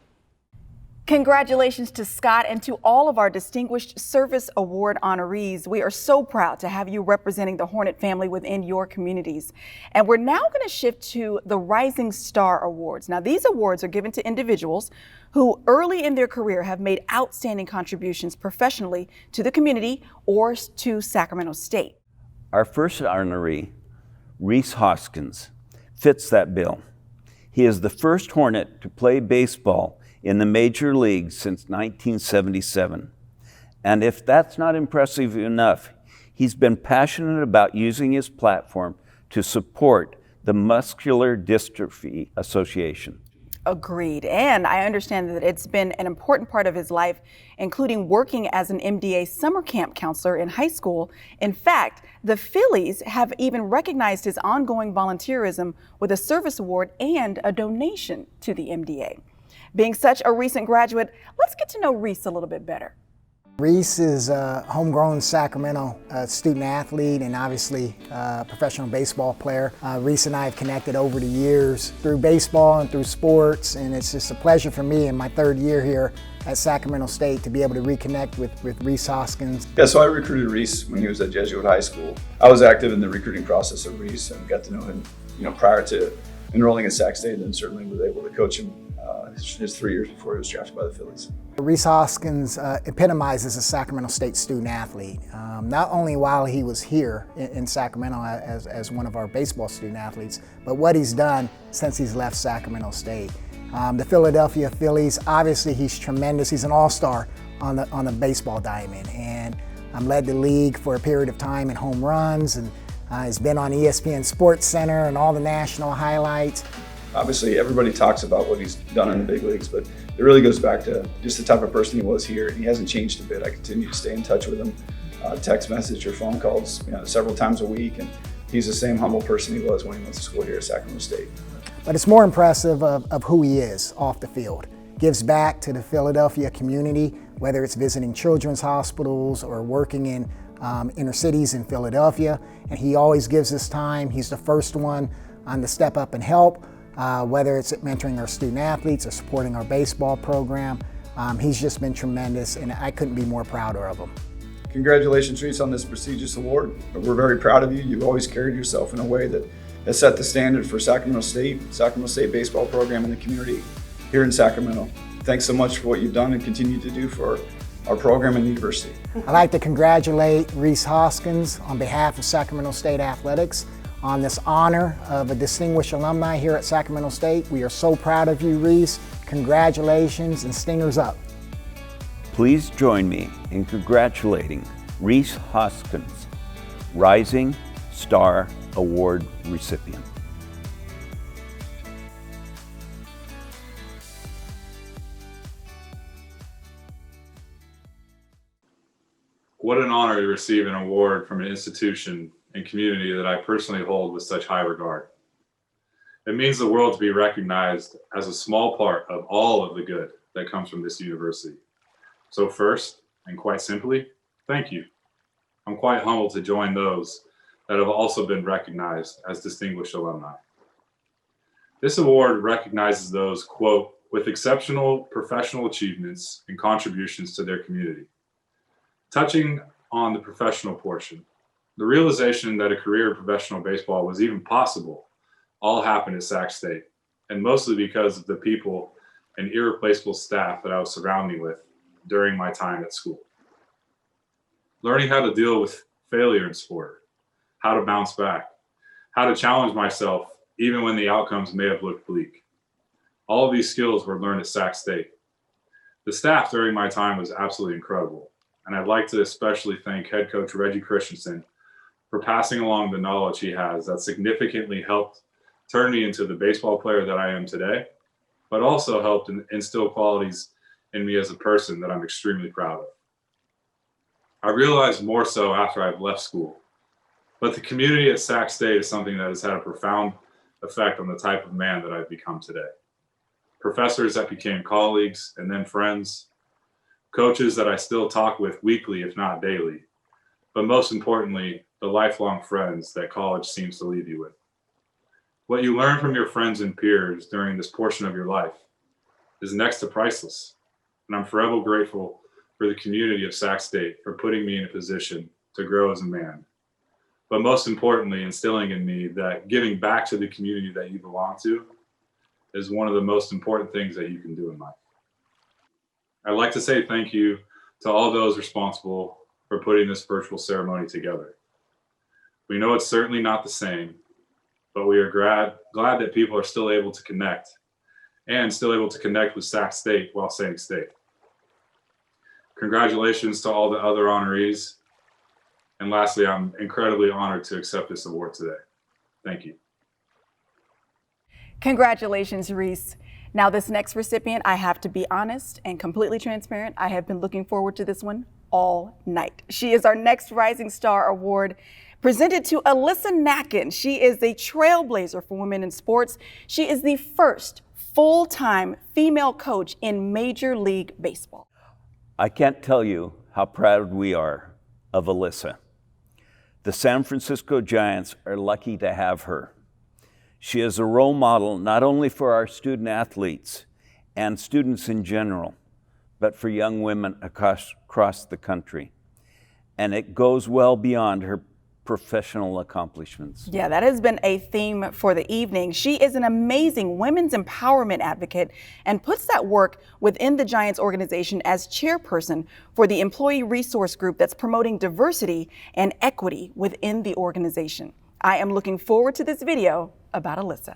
Congratulations to Scott and to all of our Distinguished Service Award honorees. We are so proud to have you representing the Hornet family within your communities. And we're now going to shift to the Rising Star Awards. Now, these awards are given to individuals who early in their career have made outstanding contributions professionally to the community or to Sacramento State. Our first honoree, Reese Hoskins, fits that bill. He is the first Hornet to play baseball in the major leagues since 1977. And if that's not impressive enough, he's been passionate about using his platform to support the Muscular Dystrophy Association. Agreed. And I understand that it's been an important part of his life, including working as an MDA summer camp counselor in high school. In fact, the Phillies have even recognized his ongoing volunteerism with a service award and a donation to the MDA. Being such a recent graduate, let's get to know Reese a little bit better. Reese is a homegrown Sacramento student athlete and obviously a professional baseball player. Reese and I have connected over the years through baseball and through sports, and it's just a pleasure for me in my third year here at Sacramento State to be able to reconnect with Reese Hoskins. Yeah, so I recruited Reese when he was at Jesuit High School. I was active in the recruiting process of Reese and got to know him, prior to enrolling at Sac State, and certainly was able to coach him his 3 years before he was drafted by the Phillies. Reese Hoskins epitomizes a Sacramento State student athlete. Not only while he was here in Sacramento as one of our baseball student athletes, but what he's done since he's left Sacramento State. The Philadelphia Phillies, obviously he's tremendous. He's an all-star on the baseball diamond, and led the league for a period of time in home runs, and has been on ESPN Sports Center and all the national highlights. Obviously, everybody talks about what he's done in the big leagues, but it really goes back to just the type of person he was here, and he hasn't changed a bit. I continue to stay in touch with him, text message or phone calls several times a week, and he's the same humble person he was when he went to school here at Sacramento State. But it's more impressive of who he is off the field. Gives back to the Philadelphia community, whether it's visiting children's hospitals or working in inner cities in Philadelphia, and he always gives his time. He's the first one to step up and help. Whether it's mentoring our student athletes or supporting our baseball program. He's just been tremendous, and I couldn't be more prouder of him. Congratulations, Reese, on this prestigious award. We're very proud of you. You've always carried yourself in a way that has set the standard for Sacramento State baseball program in the community here in Sacramento. Thanks so much for what you've done and continue to do for our program and university. I'd like to congratulate Reese Hoskins on behalf of Sacramento State Athletics on this honor of a distinguished alumni here at Sacramento State. We are so proud of you, Reese. Congratulations and Stingers up. Please join me in congratulating Reese Hoskins, Rising Star Award recipient. What an honor to receive an award from an institution and community that I personally hold with such high regard. It means the world to be recognized as a small part of all of the good that comes from this university. So first, and quite simply, thank you. I'm quite humbled to join those that have also been recognized as distinguished alumni. This award recognizes those, quote, with exceptional professional achievements and contributions to their community. Touching on the professional portion, The realization that a career in professional baseball was even possible all happened at Sac State, and mostly because of the people and irreplaceable staff that I was surrounded with during my time at school. Learning how to deal with failure in sport, how to bounce back, how to challenge myself even when the outcomes may have looked bleak. All of these skills were learned at Sac State. The staff during my time was absolutely incredible, and I'd like to especially thank head coach Reggie Christensen for passing along the knowledge he has that significantly helped turn me into the baseball player that I am today, but also helped instill qualities in me as a person that I'm extremely proud of. I realized more so after I've left school, but the community at Sac State is something that has had a profound effect on the type of man that I've become today. Professors that became colleagues and then friends, coaches that I still talk with weekly, if not daily, but most importantly, the lifelong friends that college seems to leave you with. What you learn from your friends and peers during this portion of your life is next to priceless, and I'm forever grateful for the community of Sac State for putting me in a position to grow as a man, but most importantly, instilling in me that giving back to the community that you belong to is one of the most important things that you can do in life. I'd like to say thank you to all those responsible for putting this virtual ceremony together. We know it's certainly not the same, but we are glad that people are still able to connect and still able to connect with Sac State while saying state. Congratulations to all the other honorees. And lastly, I'm incredibly honored to accept this award today. Thank you. Congratulations, Reese. Now, this next recipient, I have to be honest and completely transparent. I have been looking forward to this one all night. She is our next Rising Star Award, presented to Alyssa Nacken. She is a trailblazer for women in sports. She is the first full-time female coach in Major League Baseball. I can't tell you how proud we are of Alyssa. The San Francisco Giants are lucky to have her. She is a role model not only for our student athletes and students in general, but for young women across the country. And it goes well beyond her professional accomplishments. Yeah, that has been a theme for the evening. She is an amazing women's empowerment advocate and puts that work within the Giants organization as chairperson for the employee resource group that's promoting diversity and equity within the organization. I am looking forward to this video about Alyssa.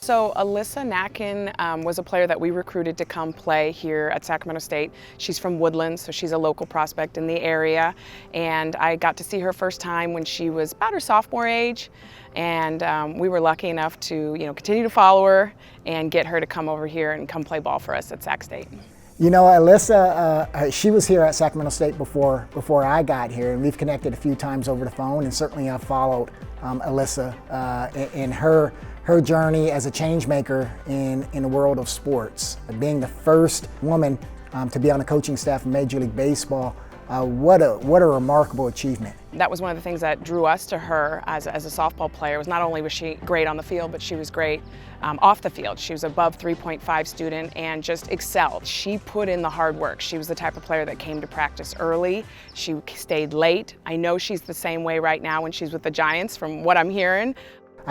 So Alyssa Nacken was a player that we recruited to come play here at Sacramento State. She's from Woodlands, so she's a local prospect in the area. And I got to see her first time when she was about her sophomore age. And we were lucky enough to, continue to follow her and get her to come over here and come play ball for us at Sac State. You know, Alyssa, she was here at Sacramento State before I got here, and we've connected a few times over the phone, and certainly I've followed Alyssa in her journey as a change maker in the world of sports. Being the first woman to be on the coaching staff of Major League Baseball, what a remarkable achievement. That was one of the things that drew us to her as a softball player. Was not only was she great on the field, but she was great off the field. She was above 3.5 student and just excelled. She put in the hard work. She was the type of player that came to practice early. She stayed late. I know she's the same way right now when she's with the Giants from what I'm hearing.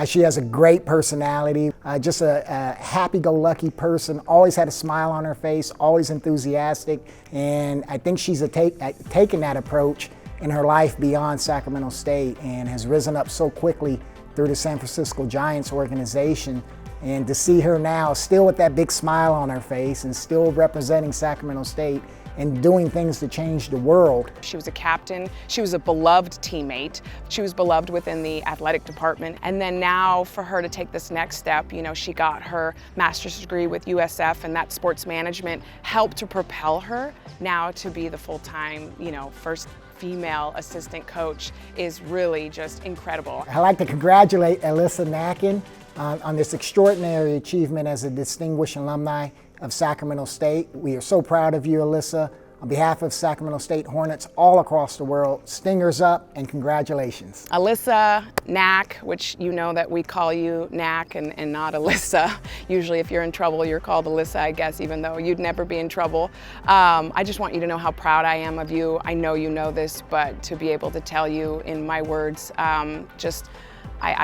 She has a great personality, just a happy-go-lucky person, always had a smile on her face, always enthusiastic, and I think she's taken that approach in her life beyond Sacramento State and has risen up so quickly through the San Francisco Giants organization. And to see her now still with that big smile on her face and still representing Sacramento State and doing things to change the world. She was a captain, she was a beloved teammate, she was beloved within the athletic department, and then now for her to take this next step, she got her master's degree with USF, and that sports management helped to propel her now to be the full-time, first female assistant coach is really just incredible. I'd like to congratulate Alyssa Nacken on this extraordinary achievement as a distinguished alumni of Sacramento State. We are so proud of you, Alyssa. On behalf of Sacramento State Hornets all across the world, Stingers up and congratulations. Alyssa, Knack, which you know that we call you Knack and not Alyssa. Usually if you're in trouble, you're called Alyssa, I guess, even though you'd never be in trouble. I just want you to know how proud I am of you. I know you know this, but to be able to tell you in my words, I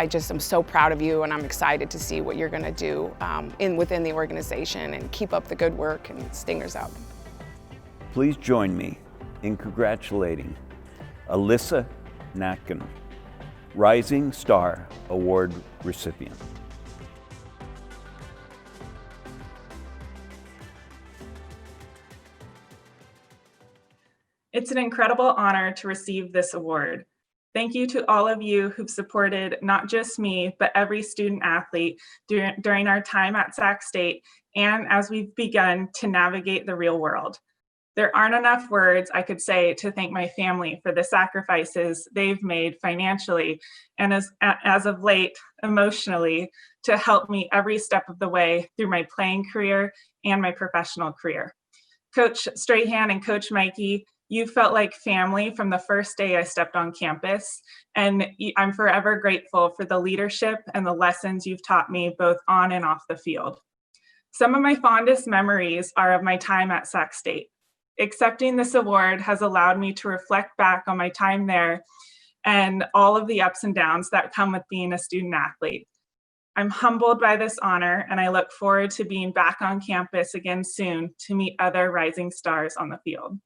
just am so proud of you, and I'm excited to see what you're going to do within the organization, and keep up the good work, and Stingers up. Please join me in congratulating Alyssa Natkin, Rising Star Award recipient. It's an incredible honor to receive this award. Thank you to all of you who've supported not just me, but every student athlete during our time at Sac State and as we've begun to navigate the real world. There aren't enough words I could say to thank my family for the sacrifices they've made financially and as of late, emotionally, to help me every step of the way through my playing career and my professional career. Coach Strahan and Coach Mikey, you felt like family from the first day I stepped on campus, and I'm forever grateful for the leadership and the lessons you've taught me both on and off the field. Some of my fondest memories are of my time at Sac State. Accepting this award has allowed me to reflect back on my time there and all of the ups and downs that come with being a student athlete. I'm humbled by this honor, and I look forward to being back on campus again soon to meet other rising stars on the field.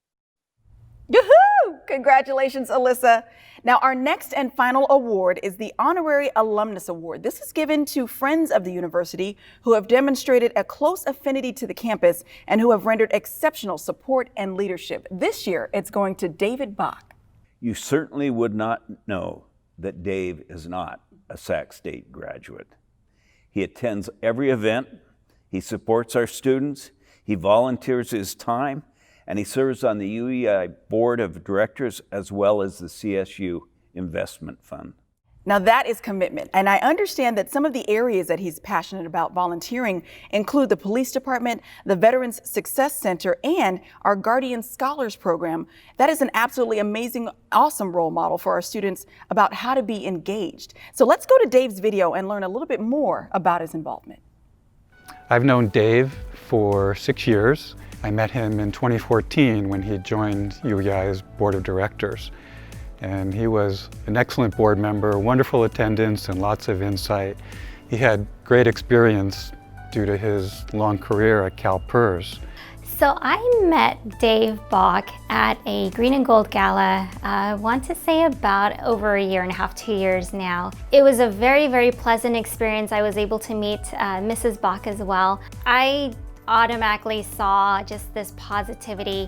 Yoo-hoo! Congratulations, Alyssa. Now, our next and final award is the Honorary Alumnus Award. This is given to friends of the university who have demonstrated a close affinity to the campus and who have rendered exceptional support and leadership. This year, it's going to David Bach. You certainly would not know that Dave is not a Sac State graduate. He attends every event, he supports our students, he volunteers his time, and he serves on the UEI Board of Directors as well as the CSU Investment Fund. Now that is commitment, and I understand that some of the areas that he's passionate about volunteering include the police department, the Veterans Success Center, and our Guardian Scholars Program. That is an absolutely amazing, awesome role model for our students about how to be engaged. So let's go to Dave's video and learn a little bit more about his involvement. I've known Dave for 6 years. I met him in 2014 when he joined UEI's Board of Directors. And he was an excellent board member, wonderful attendance and lots of insight. He had great experience due to his long career at CalPERS. So I met Dave Bach at a Green and Gold Gala, I want to say about over 1.5 years, 2 years now. It was a very, very pleasant experience. I was able to meet Mrs. Bach as well. I automatically saw just this positivity,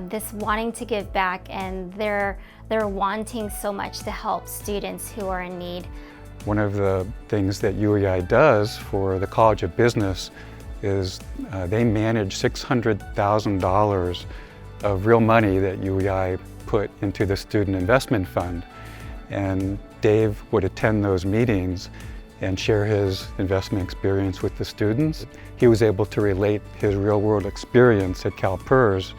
this wanting to give back, and they're wanting so much to help students who are in need. One of the things that UEI does for the College of Business is they manage $600,000 of real money that UEI put into the Student Investment Fund. And Dave would attend those meetings and share his investment experience with the students. He was able to relate his real-world experience at CalPERS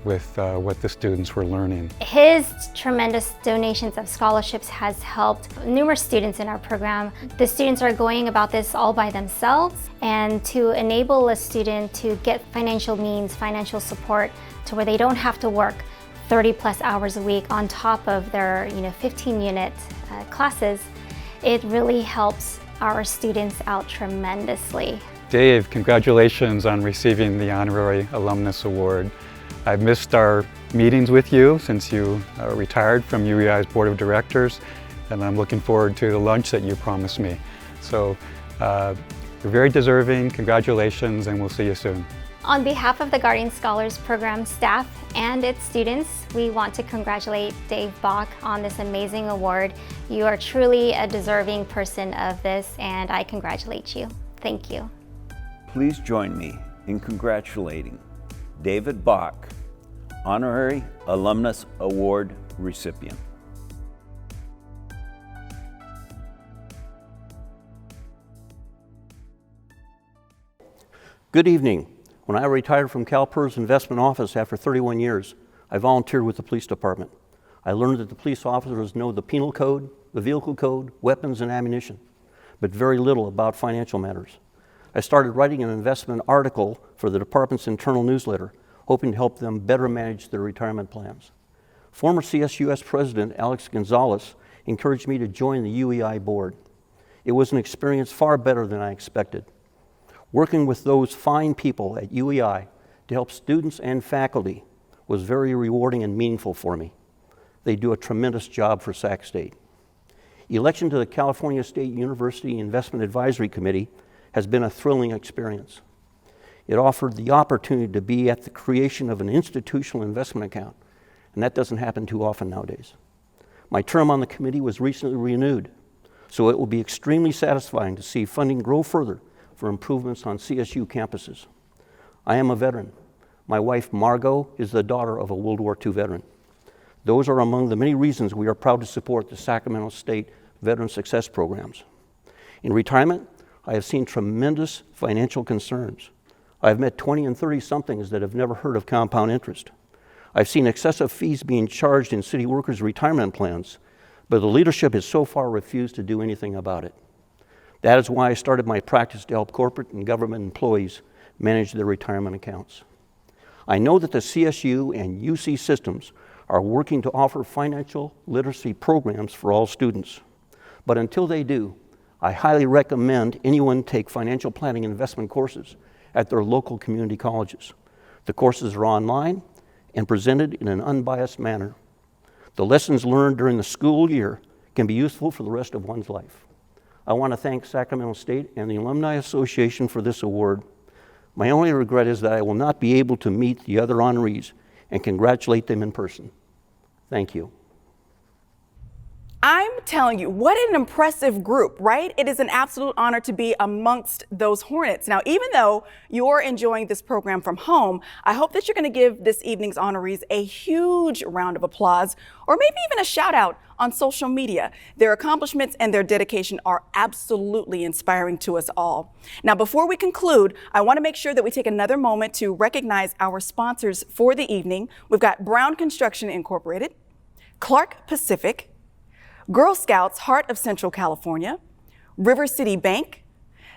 with what the students were learning. His tremendous donations of scholarships has helped numerous students in our program. The students are going about this all by themselves, and to enable a student to get financial means, financial support to where they don't have to work 30+ hours a week on top of their 15-unit classes, it really helps our students out tremendously. Dave, congratulations on receiving the Honorary Alumnus Award. I've missed our meetings with you since you retired from UEI's Board of Directors, and I'm looking forward to the lunch that you promised me. So you're very deserving, congratulations, and we'll see you soon. On behalf of the Guardian Scholars Program staff and its students, we want to congratulate Dave Bach on this amazing award. You are truly a deserving person of this, and I congratulate you. Thank you. Please join me in congratulating David Bach, Honorary Alumnus Award recipient. Good evening. When I retired from CalPERS investment office after 31 years, I volunteered with the police department. I learned that the police officers know the penal code, the vehicle code, weapons and ammunition, but very little about financial matters. I started writing an investment article for the department's internal newsletter, hoping to help them better manage their retirement plans. Former CSUS President Alex Gonzalez encouraged me to join the UEI board. It was an experience far better than I expected. Working with those fine people at UEI to help students and faculty was very rewarding and meaningful for me. They do a tremendous job for Sac State. Election to the California State University Investment Advisory Committee has been a thrilling experience. It offered the opportunity to be at the creation of an institutional investment account, and that doesn't happen too often nowadays. My term on the committee was recently renewed, so it will be extremely satisfying to see funding grow further for improvements on CSU campuses. I am a veteran. My wife, Margot, is the daughter of a World War II veteran. Those are among the many reasons we are proud to support the Sacramento State Veteran Success Programs. In retirement, I have seen tremendous financial concerns. I have met 20 and 30-somethings that have never heard of compound interest. I've seen excessive fees being charged in city workers' retirement plans, but the leadership has so far refused to do anything about it. That is why I started my practice to help corporate and government employees manage their retirement accounts. I know that the CSU and UC systems are working to offer financial literacy programs for all students. But until they do, I highly recommend anyone take financial planning and investment courses at their local community colleges. The courses are online and presented in an unbiased manner. The lessons learned during the school year can be useful for the rest of one's life. I want to thank Sacramento State and the Alumni Association for this award. My only regret is that I will not be able to meet the other honorees and congratulate them in person. Thank you. I'm telling you, what an impressive group, right? It is an absolute honor to be amongst those Hornets. Now, even though you're enjoying this program from home, I hope that you're going to give this evening's honorees a huge round of applause, or maybe even a shout out on social media. Their accomplishments and their dedication are absolutely inspiring to us all. Now, before we conclude, I want to make sure that we take another moment to recognize our sponsors for the evening. We've got Brown Construction Incorporated, Clark Pacific, Girl Scouts Heart of Central California, River City Bank,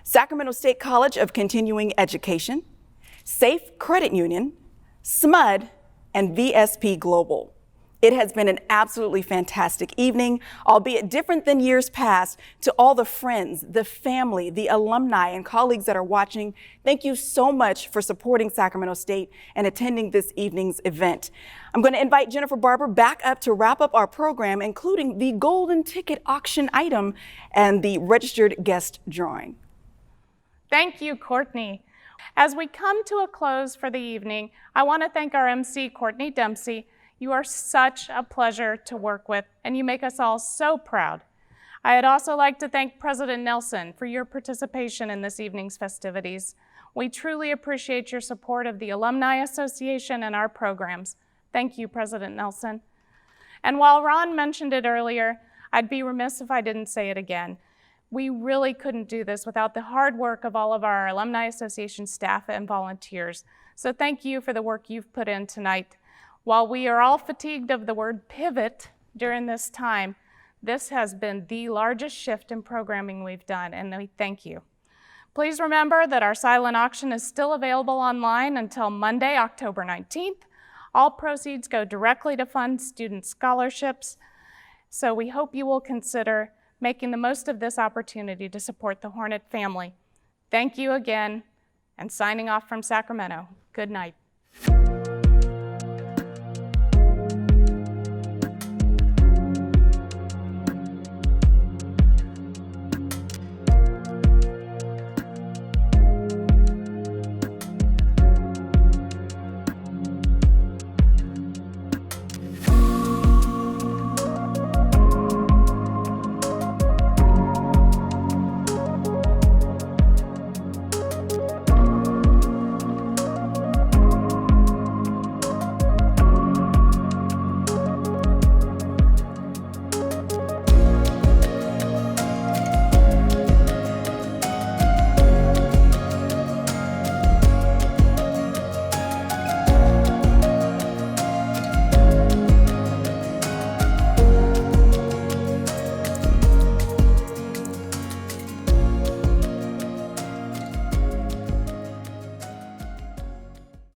Sacramento State College of Continuing Education, Safe Credit Union, SMUD, and VSP Global. It has been an absolutely fantastic evening, albeit different than years past. To all the friends, the family, the alumni, and colleagues that are watching, thank you so much for supporting Sacramento State and attending this evening's event. I'm going to invite Jennifer Barber back up to wrap up our program, including the golden ticket auction item and the registered guest drawing. Thank you, Courtney. As we come to a close for the evening, I want to thank our MC, Courtney Dempsey. You are such a pleasure to work with, and you make us all so proud. I'd also like to thank President Nelson for your participation in this evening's festivities. We truly appreciate your support of the Alumni Association and our programs. Thank you, President Nelson. And while Ron mentioned it earlier, I'd be remiss if I didn't say it again. We really couldn't do this without the hard work of all of our Alumni Association staff and volunteers. So thank you for the work you've put in tonight. While we are all fatigued of the word pivot during this time, this has been the largest shift in programming we've done, and we thank you. Please remember that our silent auction is still available online until Monday, October 19th. All proceeds go directly to fund student scholarships, so we hope you will consider making the most of this opportunity to support the Hornet family. Thank you again, and signing off from Sacramento, good night.